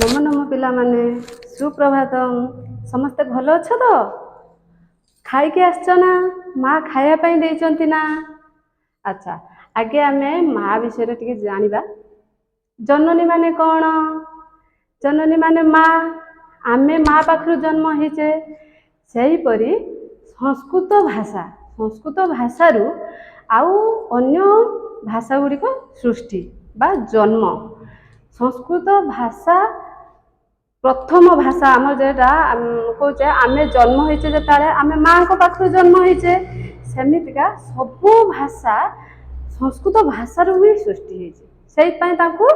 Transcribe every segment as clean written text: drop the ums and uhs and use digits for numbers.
नमो नमो पिला माने सुप्रभातम समस्ते भल अछ तो खाइके आसछ ना माँ खाया पाई देइचंती ना। अच्छा आगे आमे माँ विषय टिके जानिबा। जननी माने कौन? जननी माने माँ। आमे माँ पाखरु जन्म होइचे सेहीपरि संस्कृत भाषारू आउ अन्य भाषा गुड़िक सृष्टि बा जन्म। संस्कृत भाषा प्रथम भाषा आम जेटा कहे आम जन्म होइचे जेताले आमे माँ को पाखरु जन्म होइचे सेमितिका सबु भाषा संस्कृत भाषारू ही सृष्टि होइचे। सेइपई ताकू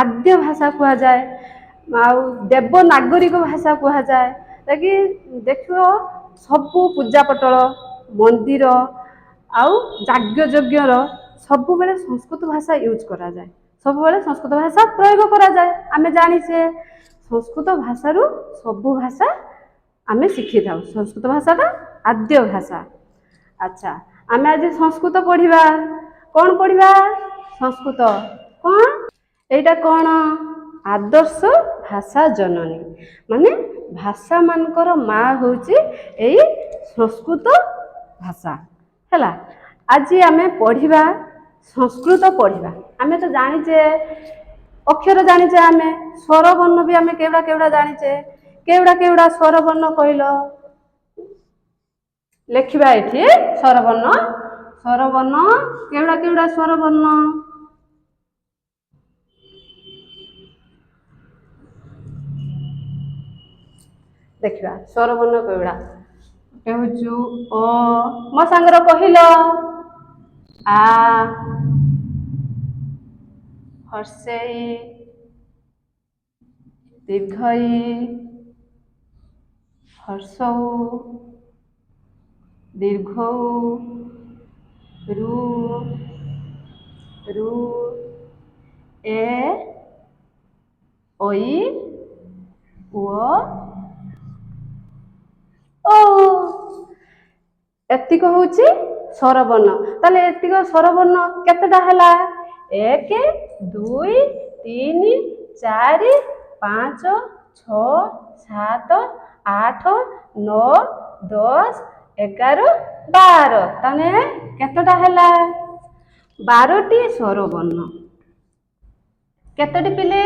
आद्य भाषा कहा जाए आउ देवनागरिक भाषा कहा जाए। ताकि देखो सबु पूजा पटल मंदिर आउ याज्ञ सबु बेले संस्कृत भाषा यूज करा जाए। सबु बेले संस्कृत भाषा प्रयोग करा जाए। आमे जानिछे संस्कृत भाषारू सबु भाषा आमे शिखि थाउ। संस्कृत भाषाटा आद्य भाषा। अच्छा आमे आज संस्कृत पढ़िबा। कौन पढ़िबा? संस्कृत कौन एटा कौन? आदर्श भाषा जननी माने भाषा मानकर माँ होची एई संस्कृत भाषा हैला। आज आमे पढ़िबा संस्कृत पढ़िबा। आमे तो जानिचे अक्षर जानिचे आमे स्वर वर्ण भी आमे केवड़ा केवड़ा जानिचे। केवड़ा केवड़ा स्वर वर्ण कहिलो लेखिबा। एठी स्वर वर्ण केवड़ा केवड़ा स्वर वर्ण देखिबा। स्वर वर्ण केवड़ा कहूचु अ मो संगर कहिलो आ हर्षेई दीर्घई हर्षौ दीर्घौ रु रु ए ओई ओ ओ एतिक होची स्वर वर्ण। ताले एतिक स्वर वर्ण केतेटा हैला? 1 2 3 4 5 6 7 8 9 10 11 12 ताने केतेटा हैला? 12टी स्वर वर्ण। केतेटी पिले?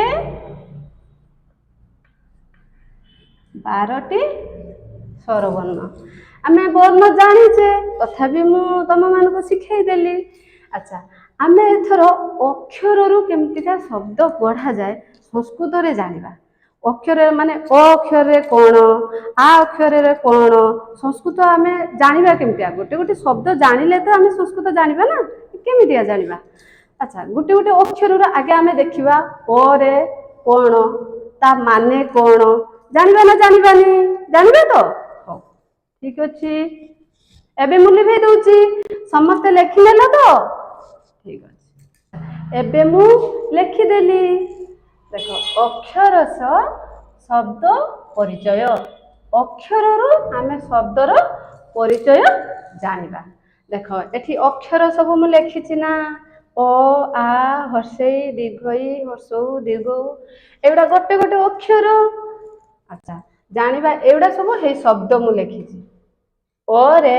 12टी स्वर वर्ण। आमे वर्ण जानिचे तथापि मु तम मानको सिखाई देली। अच्छा आमे एथर अक्षर रु केमतिका शब्द पढ़ा जाए संस्कृत रे जानिबा। अक्षर माने अ अक्षर रे कोन आ अक्षर रे कोन संस्कृत आमे जानिबा केमतिया। गोटे गोटे शब्द जानिले तो आमे संस्कृत जानिबा ना केमतिया जानिबा। अच्छा गोटे गोटे अक्षर रो आगे आमे देखिबा अ रे कोन ता माने कोन जानिबा ना जानिबानी? जानिबा तो हो ठीक अछि। एबे मु लिखै दउची समस्त लेखि नेला तो ठीक अछि। एबे मु लेखि देली। देखो अक्षरस शब्द परिचय। अक्षर रु आमे शब्दर परिचय जानिबा। देखो एठी अक्षर सब मु लेखिछि ना अ आ हर्षेई दीर्घई हर्षौ दीर्घौ एवडा गोटे गोटे अक्षर। अच्छा जानिबा एवडा सब हे शब्द मु लेखिछि। अ रे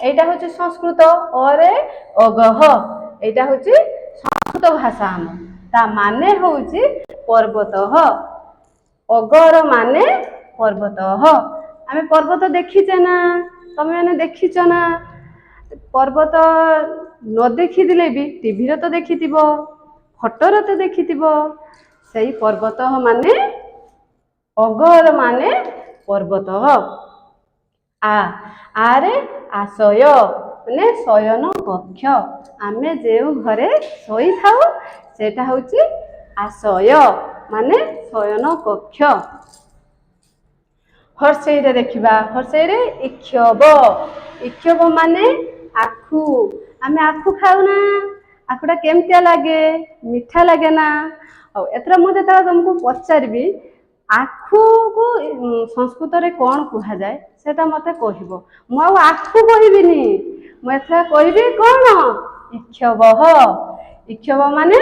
एटा होछि संस्कृत अ रे अगह एटा होछि संस्कृत भाषा हम ता माने होछि पर्वतः। अगर माने पर्वतः। आमे पर्वत देखिचे ना तमे माने देखिछ ना? पर्वत न देखि दिले भी टीवी रे तो देखिथिबो फोटो रे तो देखिथिबो। सेही पर्वतः माने अगर माने पर्वतः। आरे आशय माने शयन कक्ष। आमे जेउ घरे सोई थाउ सेटा होची आशय माने शयन कक्ष। हर्षेई रे देखिबा। हर्षेई रे इक्षव। इक्षव माने आखु। आमे आखु खाउ ना? आखुटा केमतिया लागे? मीठा लागे ना? और एतरा मु जेता तुमको पचारबी आखु को संस्कृत रे कोन कहा जाए सेटा मते कहिबो। मु आ आखु कहिबिनी मु एथरा कहिबी कोन? इक्षवः। इक्षव माने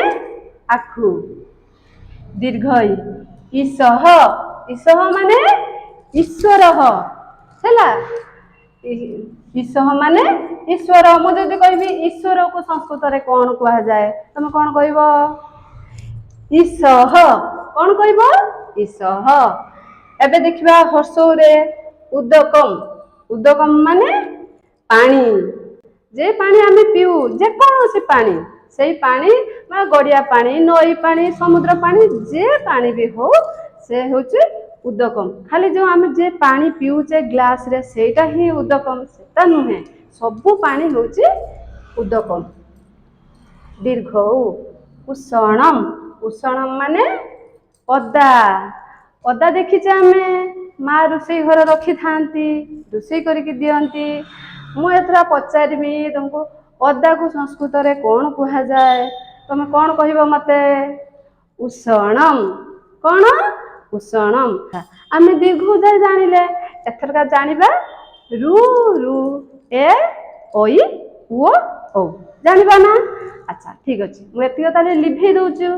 आखु। दीर्घई ଈଶଃ ଈଶଃ ମାନେ ଈଶ୍ୱର ହେଲା। ଈଶଃ ମାନେ ଈଶ୍ୱର। ମୁଁ ଯଦି କହିବି ଈଶ୍ୱରକୁ ସଂସ୍କୃତରେ କଣ କୁହାଯାଏ ତମେ କଣ କହିବ? ଈଶଃ। କଣ କହିବ? ଈଶଃ। ଏବେ ଦେଖିବା ହର୍ଷଉରେ ଉଦକମ୍। ଉଦକମ୍ ମାନେ ପାଣି। ଯେ ପାଣି ଆମେ ପିଉ ଯେକୌଣସି ପାଣି ସେଇ ପାଣି ବା ଗଡିଆ ପାଣି ନଈ ପାଣି ସମୁଦ୍ର ପାଣି ଯେ ପାଣି ବି ହଉ ସେ ହଉଛି ଉଦକମ୍। ଖାଲି ଯୋଉ ଆମେ ଯେ ପାଣି ପିଉଛେ ଗ୍ଲାସ ରେ ସେଇଟା ହିଁ ଉଦକମ୍ ସେଟା ନୁହେଁ। ସବୁ ପାଣି ହଉଛି ଉଦକମ୍। ଦୀର୍ଘ ଉ ଉଷଣମ୍। ଉଷଣମ୍ ମାନେ ଅଦା। ଅଦା ଦେଖିଛେ ଆମେ ମା ରୋଷେଇ ଘର ରଖିଥାନ୍ତି ରୋଷେଇ କରିକି ଦିଅନ୍ତି। ମୁଁ ଏଥର ପଚାରିବି ତମକୁ ଅଦାକୁ ସଂସ୍କୃତରେ କଣ କୁହାଯାଏ ତମେ କଣ କହିବ ମତେ? ଉଷଣମ୍। କଣ? ଉଷଣମ୍। ଆମେ ଦୀର୍ଘ ଉ ଯାଏ ଜାଣିଲେ ଏଥରକା ଜାଣିବା ରୁ ରୁ ଏ ଐ ଉଅ ଔ। ଜାଣିବା ନା? ଆଚ୍ଛା ଠିକ ଅଛି ମୁଁ ଏତିକି ତାହେଲେ ଲିଭେଇ ଦଉଛୁ।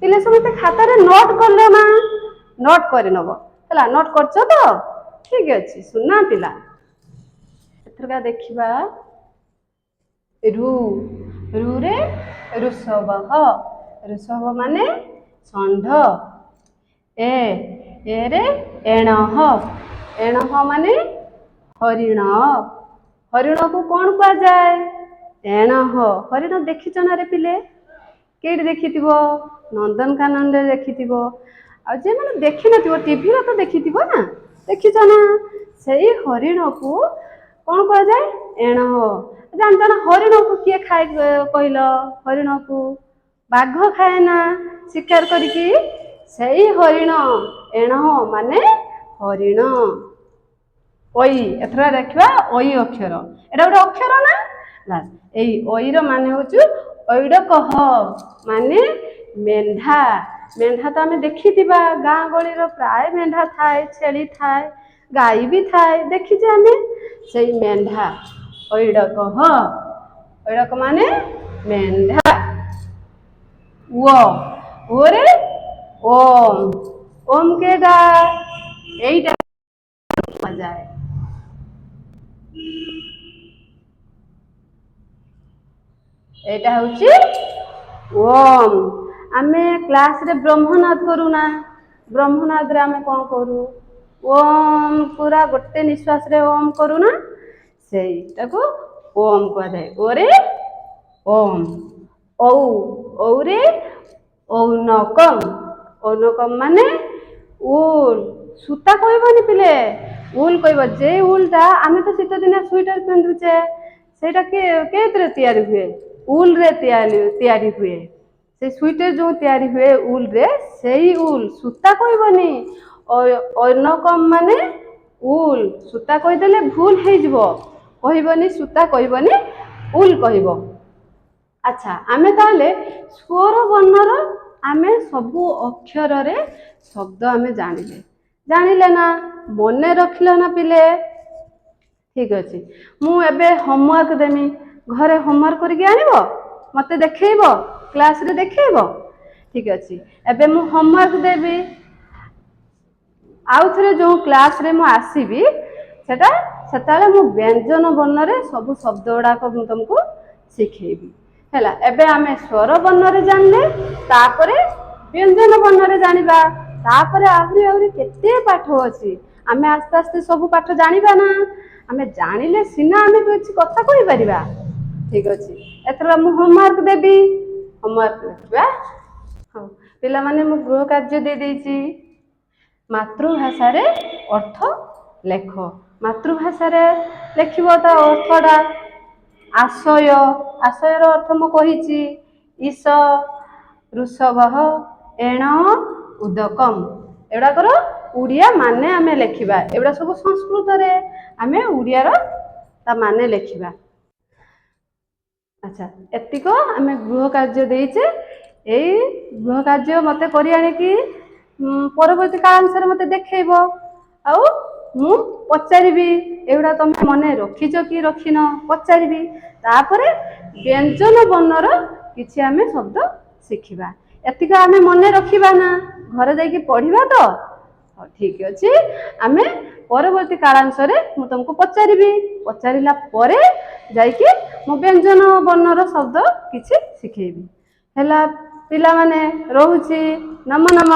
ପିଲେ ସମସ୍ତେ ଖାତାରେ ନୋଟ କଲେ ନା? ନୋଟ କରିନବ ହେଲା। ନୋଟ କରୁଛ ତ? ଠିକ ଅଛି ସୁନା ପିଲା। ଏଥରକା ଦେଖିବା ରୁ ରୁରେ ଋଷଭଃ। ଋଷଭ ମାନେ ଷଣ୍ଢ। ଏରେ ଏଣଃ। ଏଣଃ ମାନେ ହରିଣ। ହରିଣକୁ କଣ କୁହାଯାଏ? ଏଣଃ। ହରିଣ ଦେଖିଛ ନା ରେ ପିଲେ? କେଇଠି ଦେଖିଥିବ? ନନ୍ଦନକାନନରେ ଦେଖିଥିବ। ଆଉ ଯେମାନେ ଦେଖିନଥିବ ଟିଭିରେ ତ ଦେଖିଥିବ ନା? ଦେଖିଛ ନା? ସେଇ ହରିଣକୁ କଣ କୁହାଯାଏ? ଏଣଃ। ଜାଣିଛ ନା ହରିଣକୁ କିଏ ଖାଏ କହିଲ? ହରିଣକୁ ବାଘ ଖାଏ ନା ଶିକାର କରିକି? ସେଇ ହରିଣ ଏଣଃ ମାନେ ହରିଣ। ଐ ଏଥର ଦେଖିବା ଐ ଅକ୍ଷର। ଏଟା ଗୋଟେ ଅକ୍ଷର ନା? ଏଇ ଐ ର ମାନେ ହଉଛି ଐଡକଃ ମାନେ ମେଣ୍ଢା। ମେଣ୍ଢା ତ ଆମେ ଦେଖିଥିବା ଗାଁ ଗହଳିର ପ୍ରାୟ ମେଣ୍ଢା ଥାଏ ଛେଳି ଥାଏ ଗାଈ ବି ଥାଏ ଦେଖିଛେ ଆମେ। ସେଇ ମେଣ୍ଢା ଐଡକଃ। ଐଡକ ମାନେ ମେଣ୍ଢା। ୱ ଓ ରେ ଓମ୍। ଓମ୍ କେଇଟା? ଏଇଟା କୁହାଯାଏ। ଏଇଟା ହଉଛି ଓମ୍। ଆମେ କ୍ଲାସରେ ବ୍ରହ୍ମନାଦ କରୁନା? ବ୍ରହ୍ମନାଦରେ ଆମେ କଣ କରୁ? ଓମ୍ ପୁରା ଗୋଟେ ନିଶ୍ୱାସରେ ଓମ୍ କରୁନା? ସେଇଟାକୁ ଓମ୍ କୁହାଯାଏ। ଓ ରେ ଓମ୍। ଔ ଔରେ ଔନକମ୍। ଔନକମ୍ ମାନେ ଉଲ୍। ସୂତା କହିବନି ପିଲେ ଉଲ୍ କହିବ। ଯେ ଉଲ୍ ଟା ଆମେ ତ ଶୀତ ଦିନିଆ ସୁଇଟର ପିନ୍ଧୁଛେ ସେଇଟା କେଉଁଥିରେ ତିଆରି ହୁଏ? ଉଲରେ ତିଆରି ହୁଏ। ସେ ସୁଇଟର ଯୋଉ ତିଆରି ହୁଏ ଉଲରେ ସେଇ ଉଲ୍ ସୂତା କହିବନି। ଐନକମ୍ ମାନେ ଉଲ୍। ସୂତା କହିଦେଲେ ଭୁଲ ହେଇଯିବ। କହିବନି ସୂତା କହିବନି ଉଲ୍ କହିବ। ଆଚ୍ଛା ଆମେ ତାହେଲେ ସ୍ୱର ବର୍ଣ୍ଣର ଆମେ ସବୁ ଅକ୍ଷରରେ ଶବ୍ଦ ଆମେ ଜାଣିଲେ। ଜାଣିଲେ ନା? ମନେ ରଖିଲ ନା ପିଲେ? ଠିକ ଅଛି ମୁଁ ଏବେ ହୋମୱାର୍କ ଦେମି ଘରେ ହୋମୱାର୍କ କରିକି ଆଣିବ ମତେ ଦେଖେଇବ କ୍ଲାସରେ ଦେଖେଇବ। ଠିକ ଅଛି ଏବେ ମୁଁ ହୋମୱାର୍କ ଦେବି ଆଉ ଥରେ ଯୋଉ କ୍ଲାସରେ ମୁଁ ଆସିବି ସେତେବେଳେ ମୁଁ ବ୍ୟଞ୍ଜନ ବର୍ଣ୍ଣରେ ସବୁ ଶବ୍ଦ ଗୁଡାକ ମୁଁ ତମକୁ ଶିଖେଇବି ହେଲା। ଏବେ ଆମେ ସ୍ୱର ବର୍ଣ୍ଣରେ ଜାଣିଲେ ତାପରେ ବ୍ୟଞ୍ଜନ ବର୍ଣ୍ଣରେ ଜାଣିବା। ତାପରେ ଆହୁରି କେତେ ପାଠ ଅଛି। ଆମେ ଆସ୍ତେ ଆସ୍ତେ ସବୁ ପାଠ ଜାଣିବା ନା? ଆମେ ଜାଣିଲେ ସିନା ଆମେ କିଛି କଥା କହିପାରିବା। ଠିକ ଅଛି ଏଥର ମୁଁ ହୋମୱାର୍କ ଦେବି। ହୋମୱାର୍କ ଲେଖିବା। ହଉ ପିଲାମାନେ ମୁଁ ଗୃହ କାର୍ଯ୍ୟ ଦେଇ ଦେଇଛି। ମାତୃଭାଷାରେ ଅର୍ଥ ଲେଖ। ମାତୃଭାଷାରେ ଲେଖିବ ତା ଅର୍ଥଟା। ଆଶୟ। ଆଶୟର ଅର୍ଥ ମୁଁ କହିଛି। ଈଶ ଋଷଭଃ ଏଣ ଉଦକମ୍। ଏଗୁଡାକର ଓଡ଼ିଆ ମାନେ ଆମେ ଲେଖିବା। ଏଗୁଡା ସବୁ ସଂସ୍କୃତରେ ଆମେ ଓଡ଼ିଆର ତା ମାନେ ଲେଖିବା। ଆଚ୍ଛା ଏତିକ ଆମେ ଗୃହ କାର୍ଯ୍ୟ ଦେଇଛେ। ଏଇ ଗୃହ କାର୍ଯ୍ୟ ମତେ କରି ଆଣିକି ପରବର୍ତ୍ତୀ କାଳାଂଶରେ ମତେ ଦେଖେଇବ। ଆଉ ମୁଁ ପଚାରିବି ଏଗୁଡା ତମେ ମନେ ରଖିଛ କି ରଖିନ ପଚାରିବି। ତାପରେ ବ୍ୟଞ୍ଜନ ବର୍ଣ୍ଣର କିଛି ଆମେ ଶବ୍ଦ ଶିଖିବା। ଏତିକି ଆମେ ମନେ ରଖିବା ନା ଘରେ ଯାଇକି ପଢିବା ତ। ହଉ ଠିକ ଅଛି, ଆମେ ପରବର୍ତ୍ତୀ କାଳାଂଶରେ ମୁଁ ତମକୁ ପଚାରିବି, ପଚାରିଲା ପରେ ଯାଇକି ମୁଁ ବ୍ୟଞ୍ଜନ ବର୍ଣ୍ଣର ଶବ୍ଦ କିଛି ଶିଖେଇବି। ହେଲା ପିଲାମାନେ, ରହୁଛି। ନମ ନମ।